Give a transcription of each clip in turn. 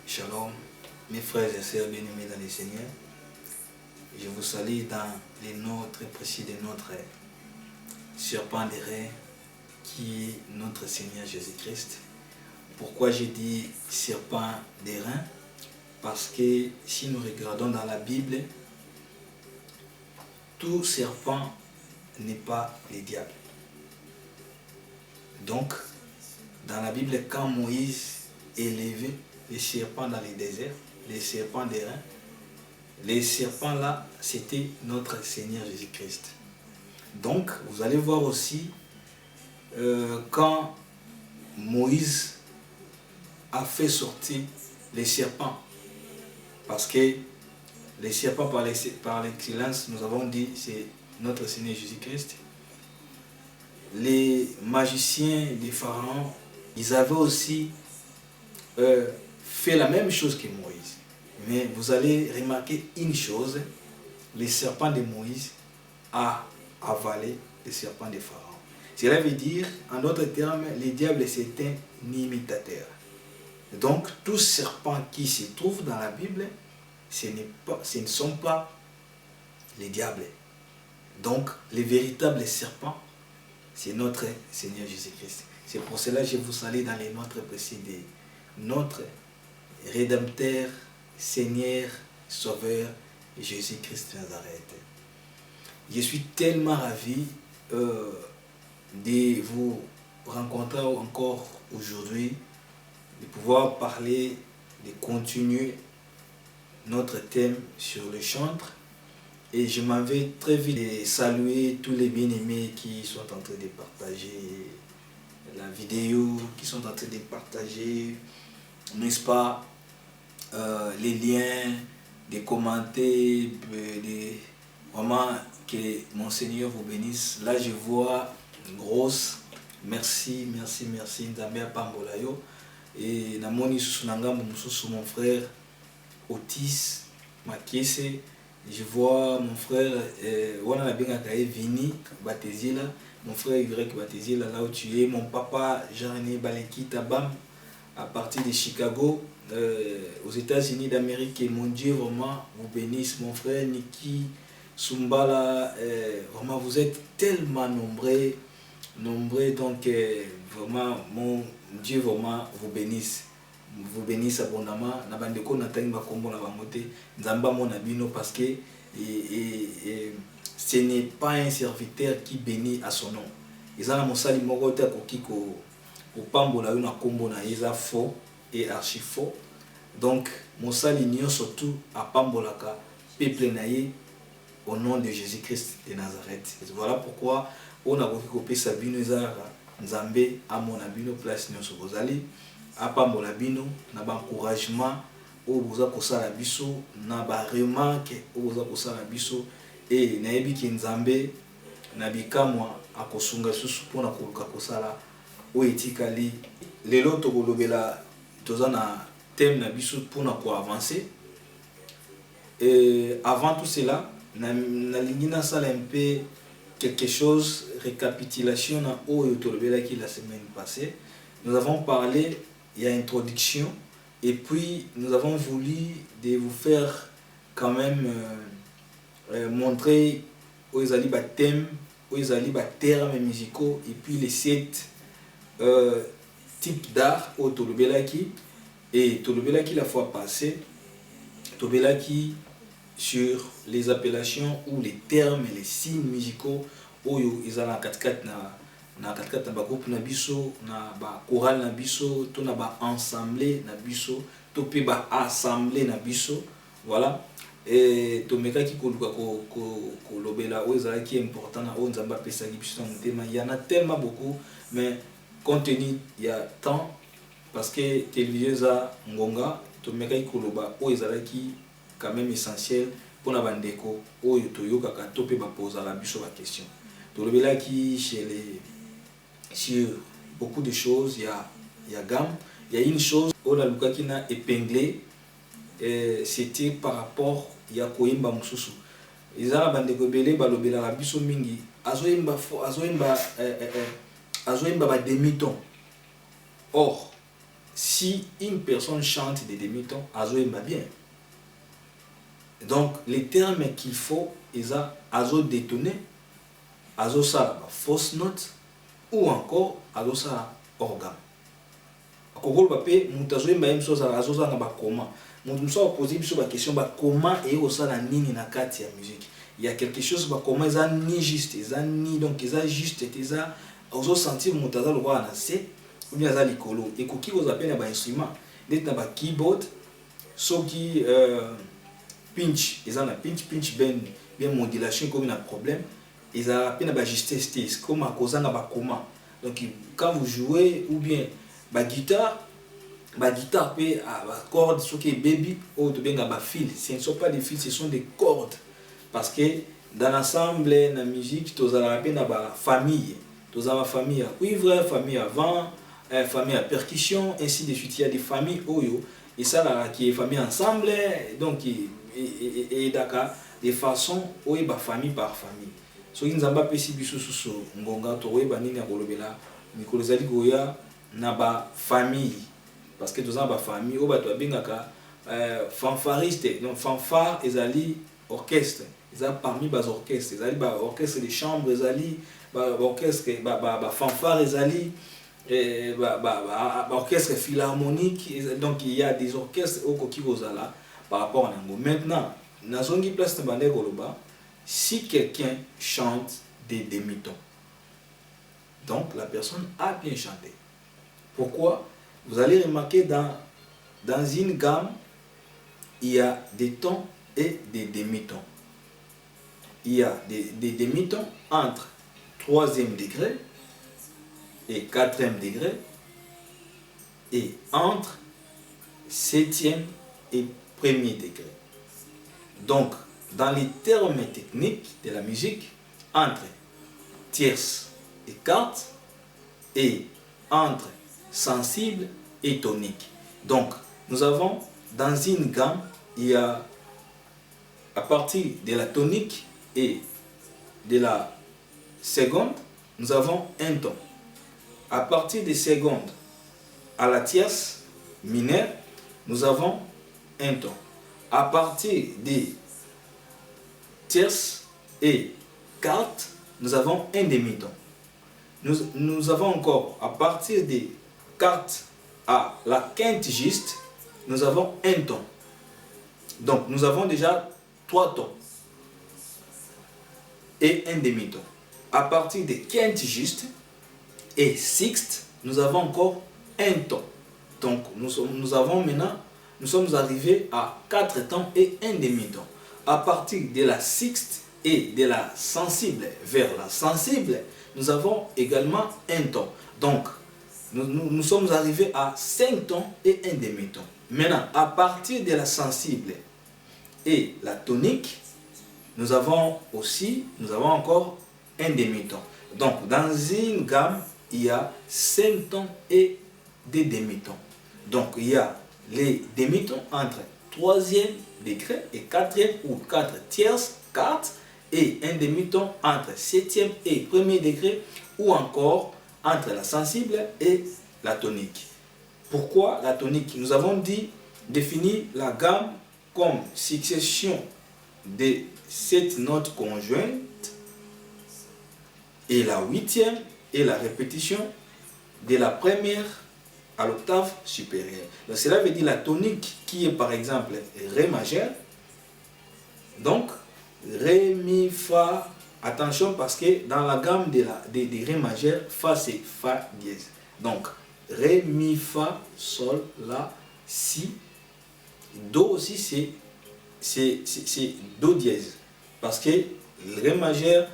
Shalom, mes frères et sœurs bien-aimés dans le Seigneur. Je vous salue dans les noms très précis de notre serpent d'airain qui est notre Seigneur Jésus-Christ. Pourquoi j'ai dit serpent d'airain? Parce que si nous regardons dans la Bible, tout serpent n'est pas le diable. Donc, dans la Bible, quand Moïse élevait les serpents dans le désert, les serpents d'airain, les serpents là, c'était notre Seigneur Jésus-Christ. Donc, vous allez voir aussi, quand Moïse a fait sortir les serpents, parce que les serpents par l'excellence, nous avons dit, c'est notre Seigneur Jésus-Christ. Les magiciens des pharaons, ils avaient aussi fait la même chose que Moïse. Mais vous allez remarquer une chose, les serpents de Moïse a avalé les serpents des pharaons. Cela veut dire, en d'autres termes, le diable c'est un imitateur. Donc, tous serpents qui se trouvent dans la Bible, ce ne sont pas les diables. Donc, les véritables serpents, c'est notre Seigneur Jésus-Christ. C'est pour cela que je vous salue dans les noms très précis de notre Rédempteur, Seigneur, Sauveur, Jésus-Christ de Nazareth. Je suis tellement ravi de vous rencontrer encore aujourd'hui, de pouvoir parler, de continuer notre thème sur le chantre. Et je m'en vais très vite de saluer tous les bien-aimés qui sont en train de partager la vidéo, qui sont en train de partager, n'est-ce pas, les liens, de commenter, vraiment que mon Seigneur vous bénisse. Là, je vois une grosse merci, Nzambe Pambolayo. Et Namoni Susunanga, mon frère Otis Makiese. Je vois mon frère, Wana Nabengakae Vini Batezila, mon frère Y Batezila, là où tu es, mon papa Jean-René Baleki Tabam, à partir de Chicago, aux États-Unis d'Amérique. Et mon Dieu, vraiment, vous bénisse, mon frère Niki Sumbala, vraiment, vous êtes tellement nombreux, donc vraiment, mon Dieu, vraiment, vous bénisse abondamment. Na bandeko na tangi bakombo na bangote nzamba mona bino parce que ce n'est pas un serviteur qui bénit à son nom. Ezana mosali moko te akoki ko pambola yo na kombo na eza faux et archi faux. Donc mosali nyo surtout a pambolaka peuple na ye au nom de Jésus-Christ de Nazareth. Voilà pourquoi on a koki ko pesa bino ezala nzambe amona bino place nyonso bozali apambola bino na ba encouragement o boza kosala biso na ba remarque o boza kosala biso et na yebi ki nzambe na bikamwa akosunga susu pona koluka kosala o etikali lelo tokolobela toza na thème na biso pona ko avancer. Et avant tout cela na lingi na sala un peu quelque chose, récapitulation na oyo tolobela ki la semaine passée. Nous avons parlé, il y a introduction, et puis nous avons voulu de vous faire quand même montrer où ils allaient thème, où ils allaient termes musicaux, et puis les 7 types d'art au Tolobelaki. Et Tolobelaki la fois passée, Tolobelaki sur les appellations ou les termes et les signes musicaux où ils allaient na 4 na groupe na biso na ba choral na biso to na ba ensemble na biso to pe ba assemblée na biso. Voilà, et to meka ki koluka ko lobela o ezala qui est important na o nzamba pesa ki biso na tema. Il y en a tellement beaucoup, mais compte tenu il y a temps parce que télévision za ngonga to meka ki koloba o ezala qui quand même essentiel pour na bandeko o to yoka ka to pe ba poser la biso ba question to lobela qui sur beaucoup de choses. Il y a gamme, il y a une chose on a luka qui n'a épinglé, c'était par rapport il y a koimba mususu izala bandeko belé balobela la biso mingi azoimba ba demi-ton. Or si une personne chante des demi-tons, azo aime bien. Donc, les termes qu'il faut, ils ont azo détonné, azo ça fausse note, ou encore azo ça organe. Kokol papé, mutazo aime bien chose azo ça na comment. Nous sommes posé sur la question comment et au ça la nini na kati ya musique. Il y a quelque chose comment ils ont ni juste, ils ont ni donc ils ont juste, ils ont ozo sentir mutazo le voir na c'est ou bien ça likolo. Et koki vous appelle na instrument, d'être na keyboard, so qui pinch, ils ont la pinch bien modulation comme un problème, ils ont appelé na justesse comme à cause na comment. Donc quand vous jouez ou bien guitare peut cordes ce qui est baby ou de bien fil, ce ne sont pas des fils, ce sont des cordes parce que dans l'ensemble la musique tu as la peine famille, tu as la famille à cuivre, famille à vent, famille à percussion, ainsi de suite. Il y a des familles oyo et ça là qui est famille ensemble donc et d'accord de façon où est famille par famille. So qui nous a pas si biso sous ngonga to we banini ya kolobela mikolo zali goya na ba famille parce que tous en famille au bato bingaka fanfariste donc fanfare ezali orchestre ils ont parmi bas orchestres ezali ba orchestre de chambre ezali ba orchestre ba fanfare ezali orchestre philharmonique donc il y a des orchestres au koki kozala par rapport à nango. Maintenant nazongi place tembande koloba si quelqu'un chante des demi-tons donc la personne a bien chanté. Pourquoi? Vous allez remarquer dans une gamme, il y a des tons et des demi-tons. Il y a des demi-tons entre 3e degré et 4e degré et entre 7e et 1er degré. Donc, dans les termes techniques de la musique, entre tierce et quarte et entre sensible et tonique. Donc, nous avons dans une gamme, il y a à partir de la tonique et de la seconde, nous avons un ton. À partir des secondes à la tierce mineure, nous avons un ton. À partir des tierces et quartes, nous avons un demi-ton. Nous avons encore à partir des quartes à la quinte juste, nous avons un ton. Donc nous avons déjà 3 tons et un demi-ton. À partir des quintes juste et sixte, nous avons encore un ton. Donc nous sommes arrivés à 4 tons et un demi-ton. À partir de la sixte et de la sensible vers la sensible, nous avons également un ton. Donc nous sommes arrivés à 5 tons et un demi-ton. Maintenant, à partir de la sensible et la tonique, nous avons encore un demi-ton. Donc, dans une gamme, il y a 5 tons et des demi-tons. Donc, il y a les demi-tons entre 3e degré et 4e ou 4 tierces, 4 et un demi-ton entre 7e et 1er degré ou encore entre la sensible et la tonique. Pourquoi la tonique? Nous avons défini la gamme comme succession de 7 notes conjointes et la 8e et la répétition de la première à l'octave supérieure. Donc cela veut dire la tonique qui est par exemple Ré majeur. Donc Ré, Mi, Fa. Attention parce que dans la gamme des Ré majeur, Fa c'est Fa dièse. Donc Ré, Mi, Fa, Sol, La, Si. Do aussi c'est Do dièse. Parce que le Ré majeur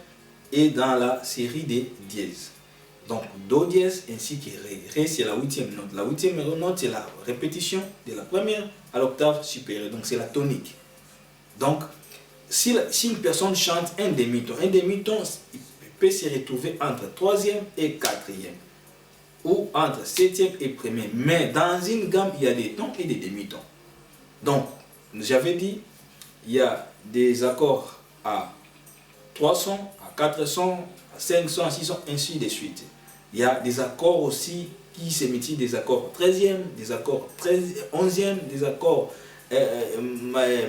est dans la série des dièses. Donc Do dièse ainsi que Ré. Ré c'est la 8e note. La 8e note c'est la répétition de la première à l'octave supérieure. Donc c'est la tonique. Donc si une personne chante un demi-ton peut se retrouver entre 3e et 4e ou entre 7e et 1er. Mais dans une gamme, il y a des tons et des demi-tons. Donc, j'avais dit, il y a des accords à 300, à 400, à 500, à 600, ainsi de suite. Il y a des accords aussi qui se multiplient des accords 13e, des accords 11e, des accords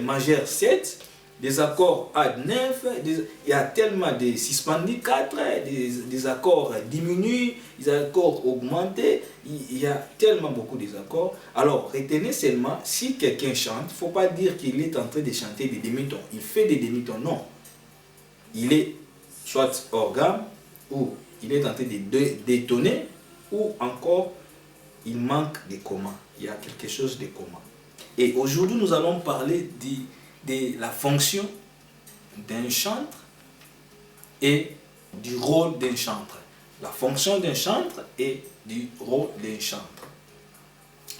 majeurs 7, des accords ad 9, il y a tellement de suspendus 4, des accords diminués, des accords augmentés, il y a tellement beaucoup des accords. Alors, retenez seulement, si quelqu'un chante, il ne faut pas dire qu'il est en train de chanter des demi-tons. Il fait des demi-tons, non. Il est soit hors gamme, ou il est en train de détonner, ou encore, il manque des communs. Il y a quelque chose de commun. Et aujourd'hui, nous allons parler de la fonction d'un chantre et du rôle d'un chantre. La fonction d'un chantre et du rôle d'un chantre.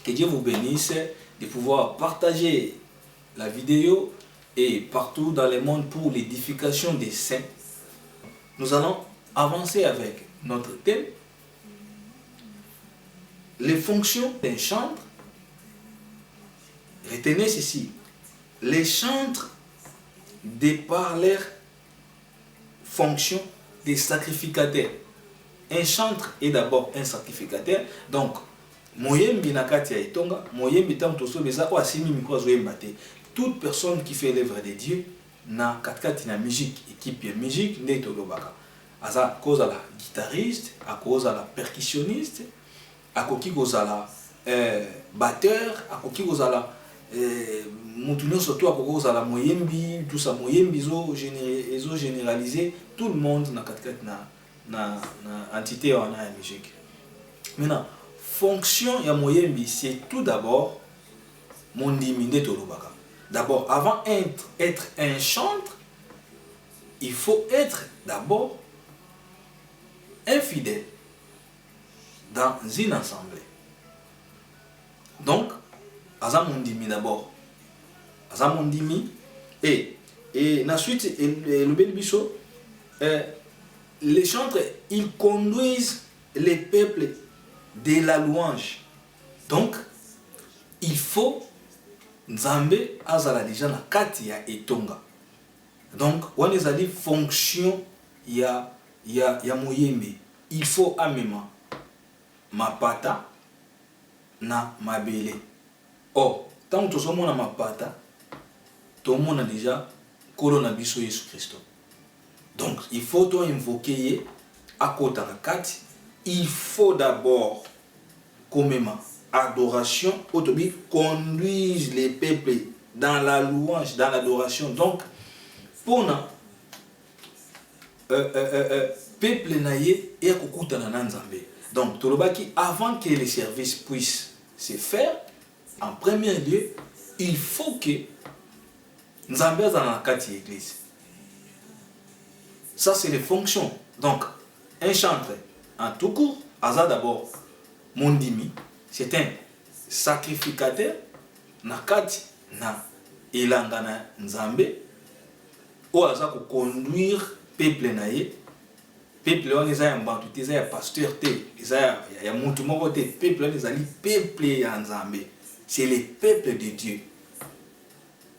Que Dieu vous bénisse de pouvoir partager la vidéo et partout dans le monde pour l'édification des saints. Nous allons avancer avec notre thème. Les fonctions d'un chantre. Retenez ceci. Les chantres, de par leur fonction des sacrificateurs. Un chantre est d'abord un sacrificateur. Donc, moyembi na kati ya etonga, moyembi tam toso beza o asimi mikro zoyemba te. Toute personne qui fait l'œuvre de Dieu na katikati na musique, équipe ya musique nde tolobaka. Aza cause à la guitariste, à cause à la percussionniste, à koki kozala batteur, à koki kozala mutuno surtout à koki kozala moyembi, tout ça moyembi zo généralisé, tout le monde na katikati na entité wana ya musique. Maintenant, fonction ya moyembi, c'est tout d'abord mondimi nde tolobaka. D'abord, avant d'être un chantre, il faut être d'abord un fidèle dans une assemblée. Donc, Azamondimi d'abord. Azamondimi et ensuite, le bel bichot, les chantres, ils conduisent les peuples de la louange. Donc, il faut Nzambe azala déjà na kati ya etonga. Donc, on a dit fonction ya moyembe. Il faut amema mapata na mabele. Or, tant que nous avons mapata, tout le monde a déjà corona biso Jésus Christ. Donc, il faut invoquer à côté de kati. Il faut d'abord commémorer adoration, autobi conduise les peuples dans la louange, dans l'adoration. Donc, pour nous, peuple naïe et kokuta na nzambe. Donc, tolobaki avant que les services puissent se faire, en premier lieu, il faut que nzambe dans la kati église. Ça, c'est les fonctions. Donc, un chantre, en tout court, aza d'abord mondimi. C'est un sacrificateur na kati na elanga na nzambe o aza ko conduire peuple na ye. Peuple wana eza ya mbantu te, eza ya pasteur te, eza ya mutu moko te. Peuple wana ezali peuple ya nzambe. C'est le peuple de Dieu.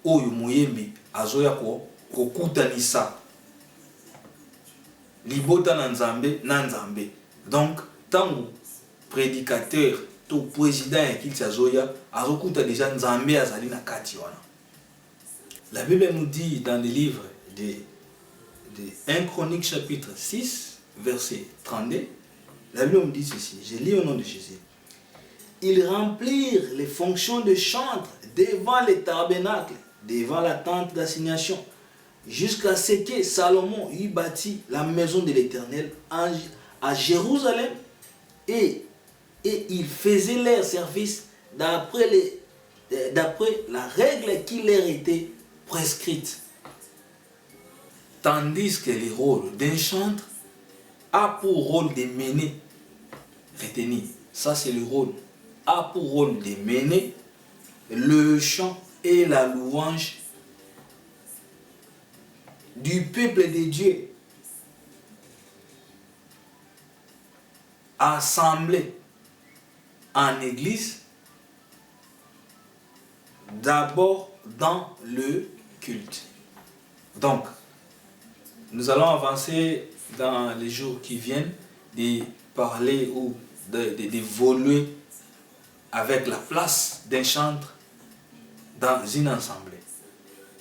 Oyo moyembi azoya ko kutanisa libota na nzambe. Donc tango prédicateur tout président et qu'il s'azoya azokuta déjà nzambe azali na kati wana. La Bible nous dit dans le livre de 1 Chronique chapitre 6 verset 32, la Bible nous dit ceci, je lis au nom de Jésus. Ils remplirent les fonctions de chantre devant les tabernacles, devant la tente d'assignation, jusqu'à ce que Salomon eut bâti la maison de l'Éternel à Jérusalem et ils faisaient leur service d'après la règle qui leur était prescrite. Tandis que le rôle d'un chantre a pour rôle de mener, retenez, ça c'est le rôle, a pour rôle de mener le chant et la louange du peuple de Dieu assemblé en église, d'abord dans le culte. Donc, nous allons avancer dans les jours qui viennent de parler ou d'évoluer avec la place d'un chantre dans une assemblée.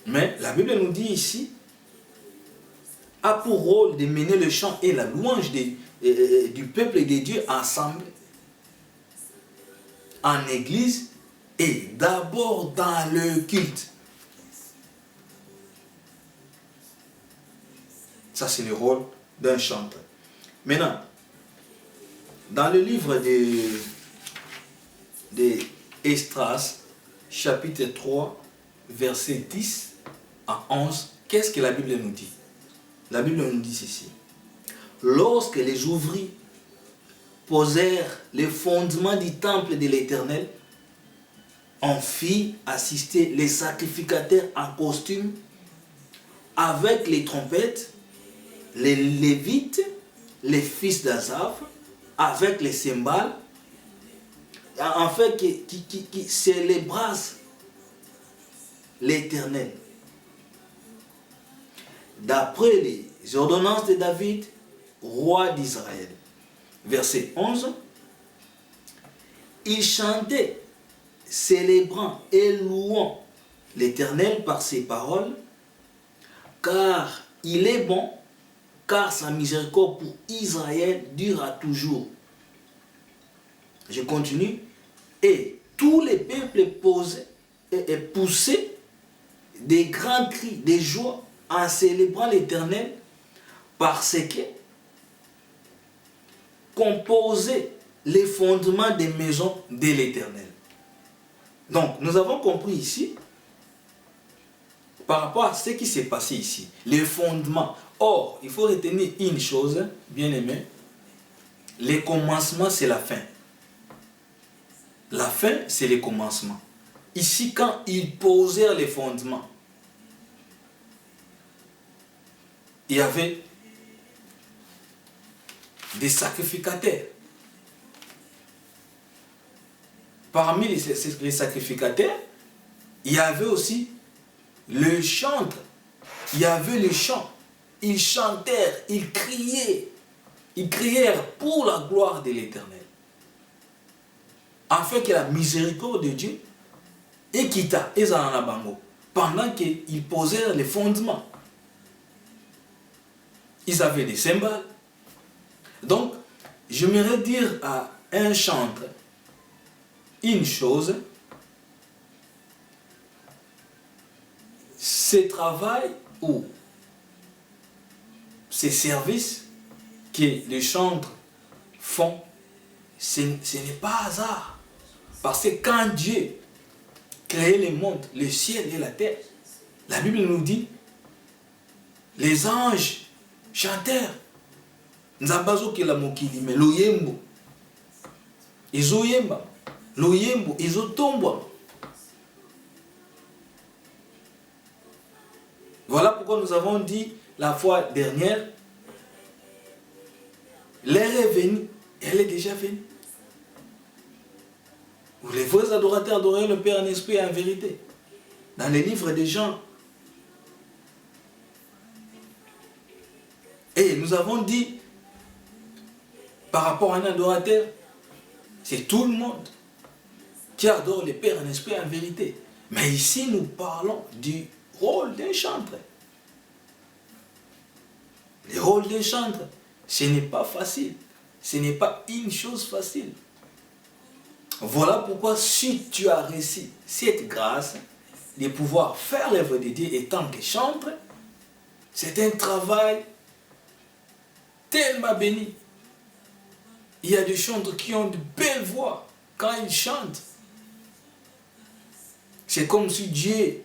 Mais la Bible nous dit ici, a pour rôle de mener le chant et la louange du peuple et des dieux ensemble, en église et d'abord dans le culte. Ça, c'est le rôle d'un chanteur. Maintenant, dans le livre de Esdras, chapitre 3, verset 10 à 11, qu'est-ce que la Bible nous dit? La Bible nous dit ceci. Lorsque les ouvriers posèrent les fondements du temple de l'Éternel, on fit assister les sacrificateurs en costume avec les trompettes, les Lévites, les fils d'Asaph, avec les cymbales, en fait qui célébrassent l'Éternel. D'après les ordonnances de David, roi d'Israël. Verset 11. Il chantait, célébrant et louant l'Éternel par ses paroles, car il est bon, car sa miséricorde pour Israël durera toujours. Je continue. Et tous les peuples poussaient des grands cris, des joies en célébrant l'Éternel parce que composait les fondements des maisons de l'Éternel. Donc, nous avons compris ici, par rapport à ce qui s'est passé ici, les fondements. Or, il faut retenir une chose, bien aimé, les commencements, c'est la fin. La fin, c'est les commencements. Ici, quand ils posèrent les fondements, il y avait des sacrificateurs. Parmi les sacrificateurs, il y avait aussi le chantre. Il y avait le chant. Ils chantèrent, ils criaient. Ils crièrent pour la gloire de l'Éternel. Afin que la miséricorde de Dieu quitta Ezananabango pendant qu'ils posèrent les fondements. Ils avaient des cymbales. Donc, j'aimerais dire à un chantre une chose. Ce travail ou ces services que les chantres font, ce n'est pas hasard. Parce que quand Dieu créait le monde, le ciel et la terre, la Bible nous dit, les anges chantèrent. Nzambazo ke la mokili me loyembo. Izoyemba. Loyembo, izotombwa. Voilà pourquoi nous avons dit la fois dernière, l'heure est venue, elle est déjà venue. Où les vrais adorateurs adoreront le Père en esprit et en vérité. Dans les livres des Jean. Et nous avons dit, par rapport à un adorateur, c'est tout le monde qui adore le Père en esprit et en vérité. Mais ici, nous parlons du rôle d'un chantre. Le rôle d'un chantre, ce n'est pas facile. Ce n'est pas une chose facile. Voilà pourquoi si tu as reçu cette grâce de pouvoir faire l'œuvre de Dieu en tant que chantre, c'est un travail tellement béni. Il y a des chantres qui ont de belles voix quand ils chantent. C'est comme si Dieu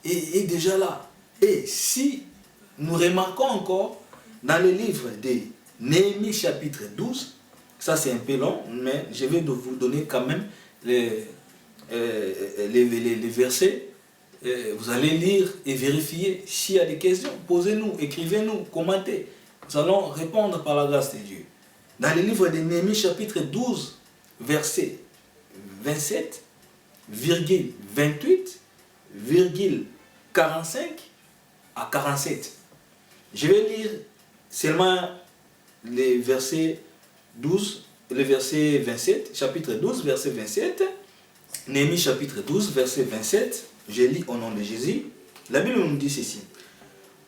est déjà là. Et si nous remarquons encore dans le livre de Néhémie chapitre 12, ça c'est un peu long, mais je vais vous donner quand même les versets. Vous allez lire et vérifier. S'il y a des questions, posez-nous, écrivez-nous, commentez. Nous allons répondre par la grâce de Dieu. Dans le livre de Néhémie chapitre 12, verset 27, virgule 28, virgule 45 à 47. Je vais lire seulement les versets 12, le verset 27, chapitre 12, verset 27. Néhémie chapitre 12, verset 27. Je lis au nom de Jésus. La Bible nous dit ceci.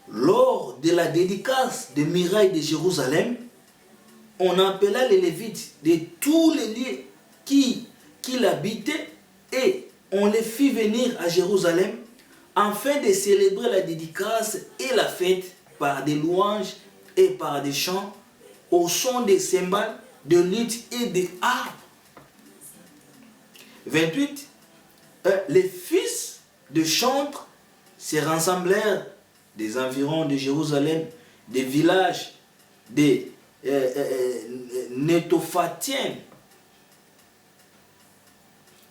Lors de la dédicace des murailles de Jérusalem, on appela les Lévites de tous les lieux qu'il habitait et on les fit venir à Jérusalem afin de célébrer la dédicace et la fête par des louanges et par des chants au son des cymbales, de luth et des harpes. 28. Les fils de chantres se rassemblèrent des environs de Jérusalem, des villages des Nétophatiens.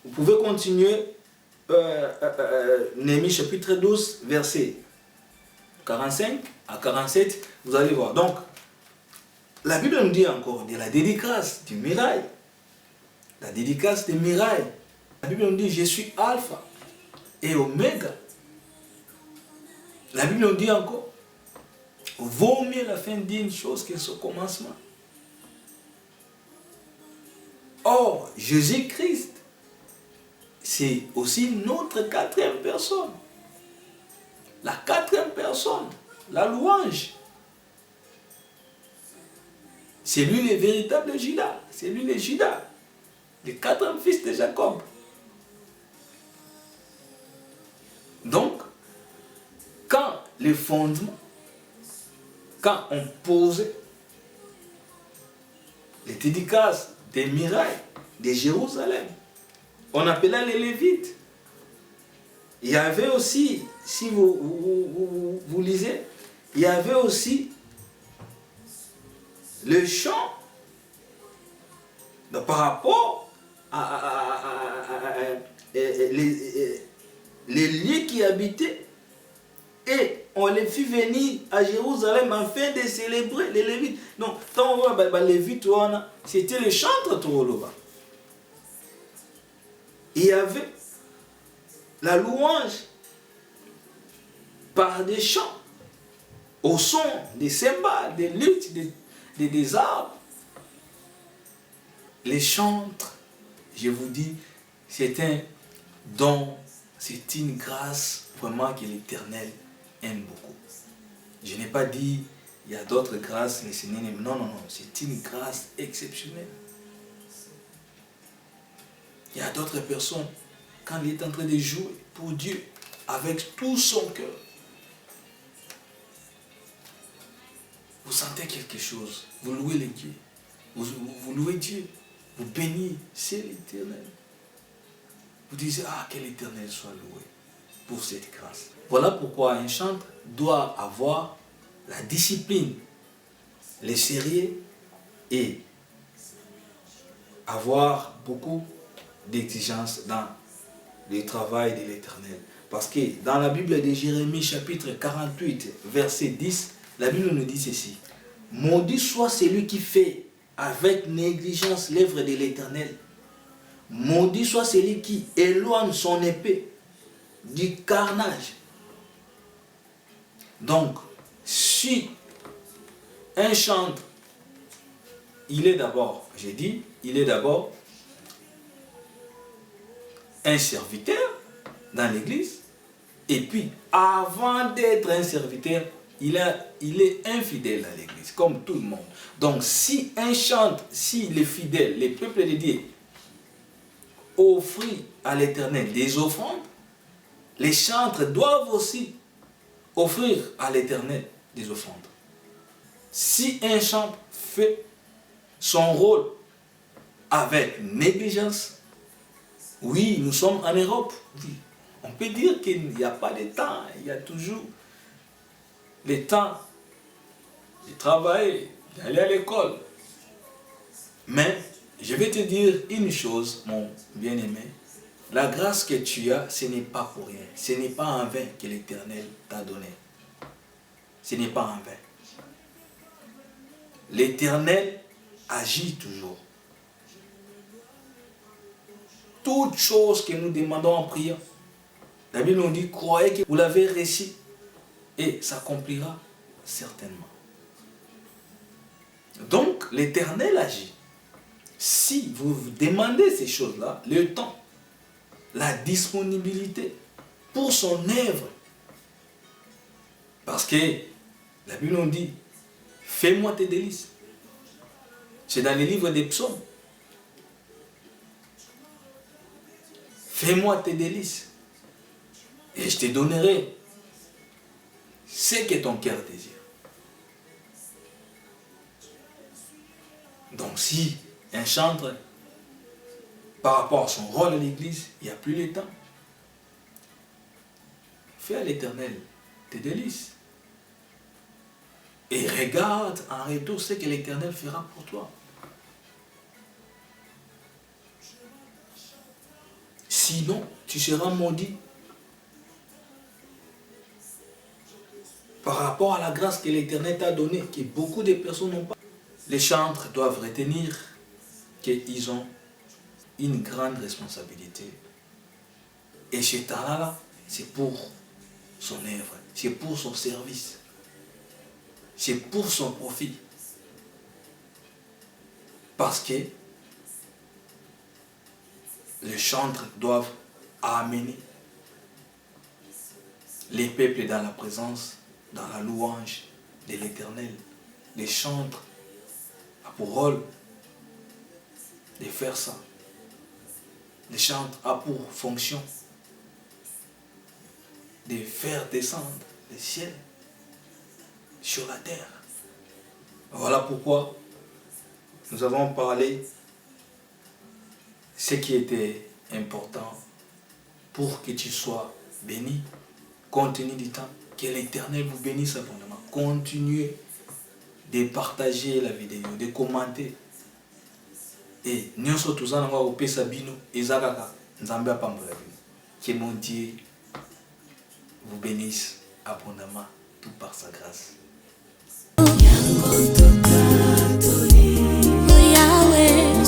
Vous pouvez continuer Néhémie chapitre 12, verset 45 à 47, vous allez voir. Donc, la Bible nous dit encore de la dédicace du mirail. La dédicace des murailles. La Bible nous dit, je suis alpha et oméga. La Bible nous dit encore, vaut mieux la fin d'une chose que son commencement. Or, Jésus-Christ, c'est aussi notre quatrième personne. La quatrième personne, la louange. C'est lui le véritable Judas. C'est lui le Judas, le quatrième fils de Jacob. Donc, quand les fondements, quand on posait les dédicaces des murailles de Jérusalem, on appelait les Lévites. Il y avait aussi, si vous lisez, il y avait aussi le chant par rapport les lieux qui habitaient. Et on les fit venir à Jérusalem afin de célébrer les Lévites. Donc, quand on voit les Lévites, c'était les chantres tout là-bas. Il y avait la louange par des chants, au son des cymbales, des luttes, des arbres. Les chantres, je vous dis, c'est un don, c'est une grâce vraiment que l'Éternel aime beaucoup. Je n'ai pas dit, il y a d'autres grâces, les Seigneur aime. Non, non, non, c'est une grâce exceptionnelle. Il y a d'autres personnes, quand il est en train de jouer pour Dieu, avec tout son cœur, vous sentez quelque chose, vous louez les dieux, vous louez Dieu, vous bénissez l'Éternel. Vous disiez, ah, que l'Éternel soit loué pour cette grâce. Voilà pourquoi un chantre doit avoir la discipline, le sérieux et avoir beaucoup d'exigences dans le travail de l'Éternel. Parce que dans la Bible de Jérémie chapitre 48, verset 10, la Bible nous dit ceci. Maudit soit celui qui fait avec négligence l'œuvre de l'Éternel. Maudit soit celui qui éloigne son épée du carnage. Donc, si un chantre, il est d'abord, j'ai dit, il est d'abord un serviteur dans l'église, et puis avant d'être un serviteur, il est infidèle à l'église, comme tout le monde. Donc, si un chantre, s'il est fidèle, les peuples de Dieu offrent à l'Éternel des offrandes, les chantres doivent aussi offrir à l'Éternel des offrandes. Si un chantre fait son rôle avec négligence, oui, nous sommes en Europe, oui. On peut dire qu'il n'y a pas de temps, il y a toujours le temps de travailler, d'aller à l'école. Mais je vais te dire une chose, mon bien-aimé. La grâce que tu as, ce n'est pas pour rien. Ce n'est pas en vain que l'Éternel t'a donné. Ce n'est pas en vain. L'Éternel agit toujours. Toute chose que nous demandons en priant, la Bible nous dit, croyez que vous l'avez reçu et s'accomplira certainement. Donc, l'Éternel agit. si vous vous demandez ces choses-là, le temps, la disponibilité pour son œuvre. Parce que la Bible nous dit, fais-moi tes délices. C'est dans les livres des psaumes. Fais-moi tes délices. Et je te donnerai ce que ton cœur désire. Donc si un chantre, par rapport à son rôle à l'église, il n'y a plus le temps, fais à l'Éternel tes délices. Et regarde en retour ce que l'Éternel fera pour toi. Sinon, tu seras maudit. Par rapport à la grâce que l'Éternel t'a donnée, que beaucoup de personnes n'ont pas. Les chantres doivent retenir qu'ils ont une grande responsabilité. Et ce talent-là, c'est pour son œuvre, c'est pour son service, c'est pour son profit. Parce que les chantres doivent amener les peuples dans la présence, dans la louange de l'Éternel. Les chantres ont pour rôle de faire ça. Les chantres ont pour fonction de faire descendre le ciel sur la terre. Voilà pourquoi nous avons parlé ce qui était important pour que tu sois béni, compte tenu du temps. Que l'Éternel vous bénisse abondamment. Continuez de partager la vidéo, de commenter. Et nous sommes tous en train de faire bino et zakaka nzambe apambola bino. Que mon Dieu vous bénisse abondamment, tout par sa grâce. Yahweh,